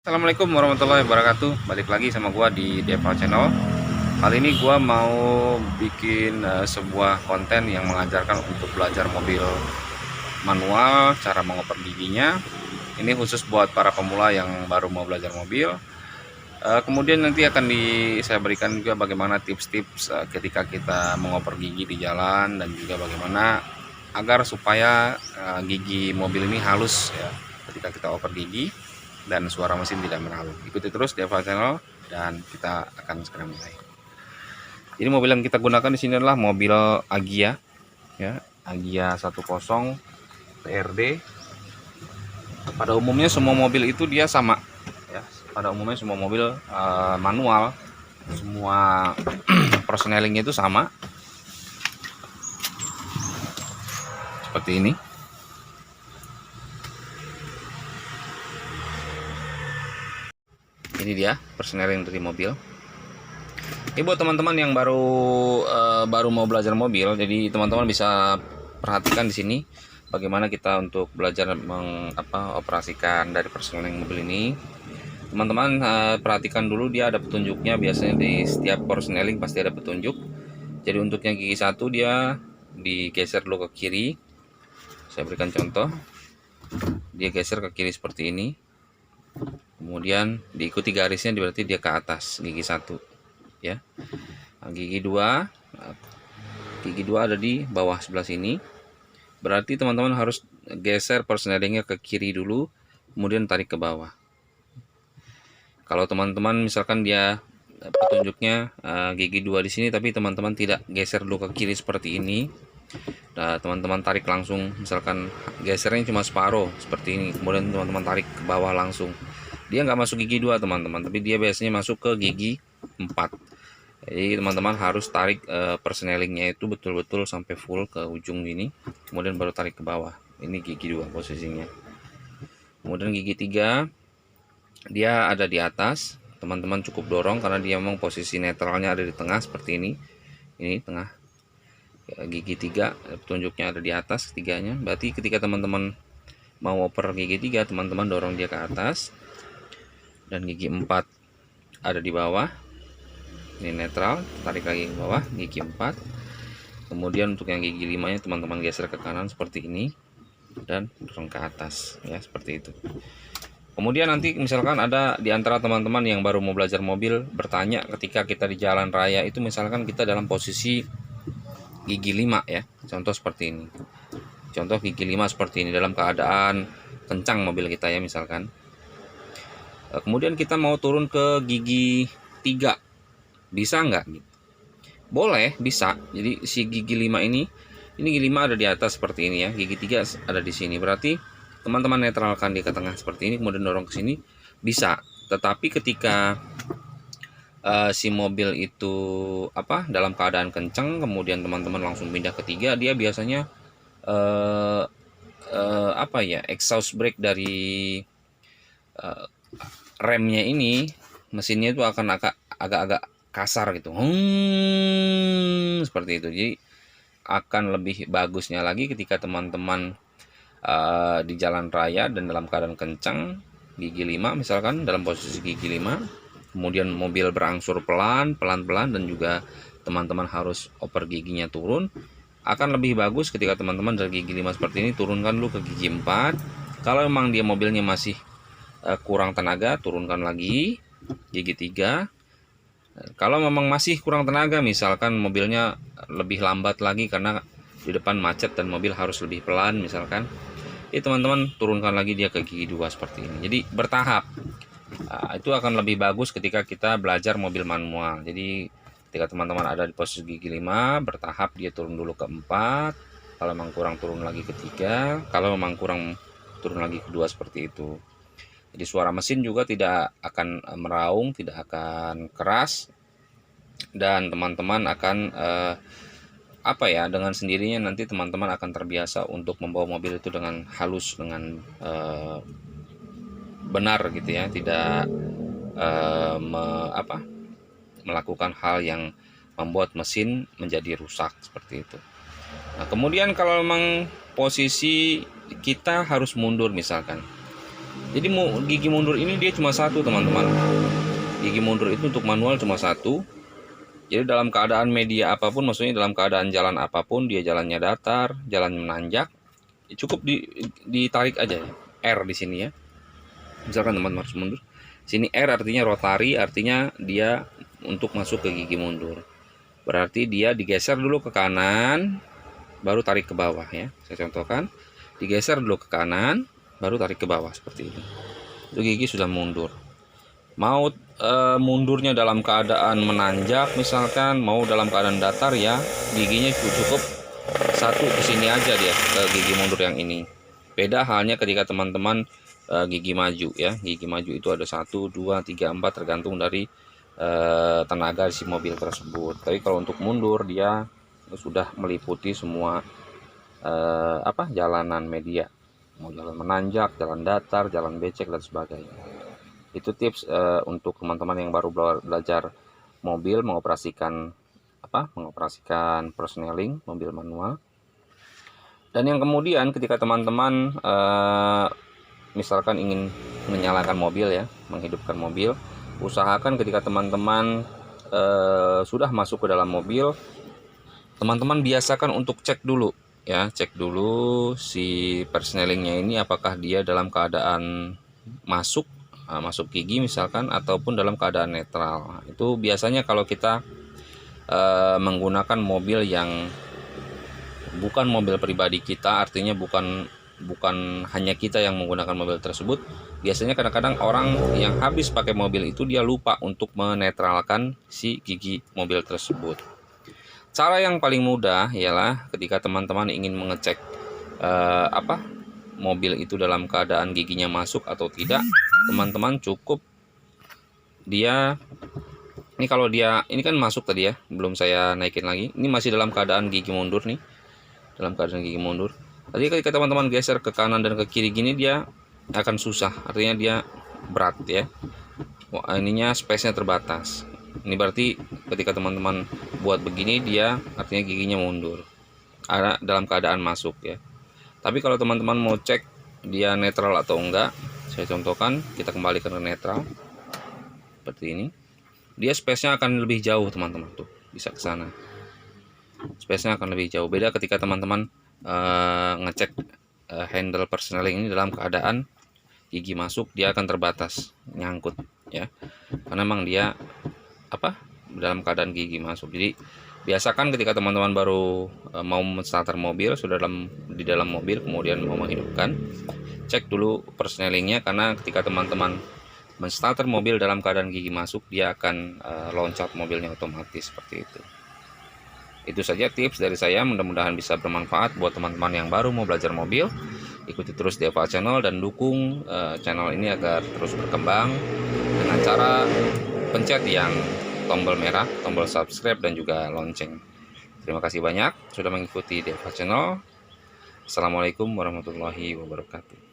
Assalamualaikum warahmatullahi wabarakatuh. Balik lagi sama gua di Deva Channel. Kali ini gua mau bikin sebuah konten yang mengajarkan untuk belajar mobil manual, cara mengoper giginya. Ini khusus buat para pemula yang baru mau belajar mobil. Kemudian nanti akan saya berikan juga bagaimana tips-tips ketika kita mengoper gigi di jalan, dan juga bagaimana agar supaya gigi mobil ini halus ya ketika kita oper gigi dan suara mesin tidak menalu. Ikuti terus Deva Channel dan kita akan segera mulai. Jadi mobil yang kita gunakan di sini adalah mobil Agya ya, Agya 10 TRD. Pada umumnya semua mobil itu dia sama ya. Pada umumnya semua mobil manual, semua persnelingnya itu sama. Seperti ini. Ini dia persneling dari mobil. Ini buat teman-teman yang baru mau belajar mobil, jadi teman-teman bisa perhatikan di sini bagaimana kita untuk belajar mengoperasikan dari persneling mobil ini. Teman-teman perhatikan dulu, dia ada petunjuknya, biasanya di setiap persneling pasti ada petunjuk. Jadi untuk yang gigi 1 dia digeser dulu ke kiri. Saya berikan contoh. Dia geser ke kiri seperti ini. Kemudian diikuti garisnya, berarti dia ke atas gigi 1 ya. Nah, gigi 2 ada di bawah sebelah sini. Berarti teman-teman harus geser persnelingnya ke kiri dulu, kemudian tarik ke bawah. Kalau teman-teman misalkan dia petunjuknya gigi 2 di sini, tapi teman-teman tidak geser dulu ke kiri seperti ini. Nah, teman-teman tarik langsung, misalkan gesernya cuma separuh seperti ini, kemudian teman-teman tarik ke bawah langsung. Dia nggak masuk gigi 2 teman-teman, tapi dia biasanya masuk ke gigi 4. Jadi teman-teman harus tarik persnelingnya itu betul-betul sampai full ke ujung ini, kemudian baru tarik ke bawah. Ini gigi 2 posisinya. Kemudian gigi 3 dia ada di atas. Teman-teman cukup dorong karena dia memang posisi netralnya ada di tengah seperti ini. Ini tengah. Gigi 3 petunjuknya ada di atas ketiganya. Berarti ketika teman-teman mau oper gigi 3, teman-teman dorong dia ke atas. Dan gigi 4 ada di bawah, ini netral, tarik lagi ke bawah gigi 4. Kemudian untuk yang gigi 5 nya teman-teman geser ke kanan seperti ini dan dorong ke atas ya, seperti itu. Kemudian nanti misalkan ada di antara teman-teman yang baru mau belajar mobil bertanya, ketika kita di jalan raya itu misalkan kita dalam posisi gigi 5 ya, contoh seperti ini. Contoh gigi 5 seperti ini dalam keadaan kencang mobil kita ya misalkan. Kemudian kita mau turun ke gigi 3, bisa nggak? Boleh, bisa. Jadi si gigi 5 ini gigi 5 ada di atas seperti ini ya, gigi 3 ada di sini. Berarti teman-teman netralkan di tengah seperti ini, kemudian dorong ke sini, bisa. Tetapi ketika si mobil itu dalam keadaan kencang, kemudian teman-teman langsung pindah ke 3, dia biasanya exhaust brake dari remnya ini, mesinnya itu akan agak-agak kasar gitu, seperti itu. Jadi akan lebih bagusnya lagi ketika teman-teman di jalan raya dan dalam keadaan kencang, gigi 5 misalkan dalam posisi gigi 5, kemudian mobil berangsur pelan-pelan dan juga teman-teman harus oper giginya turun, akan lebih bagus ketika teman-teman dari gigi 5 seperti ini turunkan dulu ke gigi 4. Kalau memang dia mobilnya masih kurang tenaga, turunkan lagi gigi 3. Kalau memang masih kurang tenaga, misalkan mobilnya lebih lambat lagi karena di depan macet dan mobil harus lebih pelan misalkan, teman-teman turunkan lagi dia ke gigi 2 seperti ini. Jadi bertahap. Itu akan lebih bagus ketika kita belajar mobil manual. Jadi ketika teman-teman ada di posisi gigi 5, bertahap dia turun dulu ke 4. Kalau memang kurang, turun lagi ke 3. Kalau memang kurang, turun lagi ke 2 seperti itu. Jadi suara mesin juga tidak akan meraung, tidak akan keras, dan teman-teman akan dengan sendirinya nanti teman-teman akan terbiasa untuk membawa mobil itu dengan halus, dengan benar gitu ya, tidak melakukan hal yang membuat mesin menjadi rusak seperti itu. Nah, kemudian kalau memang posisi kita harus mundur misalkan, Jadi gigi mundur ini dia cuma satu teman-teman. Gigi mundur itu untuk manual cuma satu. Jadi dalam keadaan media apapun, maksudnya dalam keadaan jalan apapun, dia jalannya datar, jalan menanjak, cukup ditarik aja ya. R di sini ya. Misalkan teman-teman harus mundur. Sini R artinya rotari, artinya dia untuk masuk ke gigi mundur. Berarti dia digeser dulu ke kanan, baru tarik ke bawah ya. Saya contohkan, digeser dulu ke kanan, baru tarik ke bawah seperti ini. Itu gigi sudah mundur. Mau mundurnya dalam keadaan menanjak misalkan, mau dalam keadaan datar ya, giginya cukup satu ke sini aja dia, ke gigi mundur yang ini. Beda halnya ketika teman-teman gigi maju ya. Gigi maju itu ada 1, 2, 3, 4 tergantung dari tenaga si mobil tersebut. Tapi kalau untuk mundur dia sudah meliputi semua jalanan media, mau jalan menanjak, jalan datar, jalan becek dan sebagainya. Itu tips untuk teman-teman yang baru belajar mobil, mengoperasikan persneling mobil manual. Dan yang kemudian ketika teman-teman misalkan ingin menyalakan mobil ya, menghidupkan mobil, usahakan ketika teman-teman sudah masuk ke dalam mobil, teman-teman biasakan untuk cek dulu ya, cek dulu si persnelingnya ini apakah dia dalam keadaan masuk gigi misalkan, ataupun dalam keadaan netral. Itu biasanya kalau kita menggunakan mobil yang bukan mobil pribadi kita, artinya bukan hanya kita yang menggunakan mobil tersebut. Biasanya kadang-kadang orang yang habis pakai mobil itu dia lupa untuk menetralkan si gigi mobil tersebut. Cara yang paling mudah ialah ketika teman-teman ingin mengecek mobil itu dalam keadaan giginya masuk atau tidak, teman-teman cukup dia ini, kalau dia ini kan masuk tadi ya, belum saya naikin lagi, ini masih dalam keadaan gigi mundur nih, dalam keadaan gigi mundur. Tadi ketika teman-teman geser ke kanan dan ke kiri gini, dia akan susah, artinya dia berat ya. Ininya space-nya terbatas. Ini berarti ketika teman-teman buat begini, dia artinya giginya mundur, ada dalam keadaan masuk ya. Tapi kalau teman-teman mau cek dia netral atau enggak, saya contohkan, kita kembalikan ke netral seperti ini. Dia space-nya akan lebih jauh teman-teman, tuh bisa ke sana. Space-nya akan lebih jauh. Beda ketika teman-teman ngecek handle persneling ini dalam keadaan gigi masuk, dia akan terbatas, nyangkut ya. Karena memang dia dalam keadaan gigi masuk. Jadi biasakan ketika teman-teman baru mau starter mobil, sudah di dalam mobil, kemudian mau menghidupkan, cek dulu persnelingnya, karena ketika teman-teman menstarter mobil dalam keadaan gigi masuk, dia akan loncat mobilnya otomatis seperti itu. Itu saja tips dari saya, mudah-mudahan bisa bermanfaat buat teman-teman yang baru mau belajar mobil. Ikuti terus Deva Channel dan dukung channel ini agar terus berkembang dengan cara pencet yang tombol merah, tombol subscribe dan juga lonceng. Terima kasih banyak sudah mengikuti Deva Channel. Assalamualaikum warahmatullahi wabarakatuh.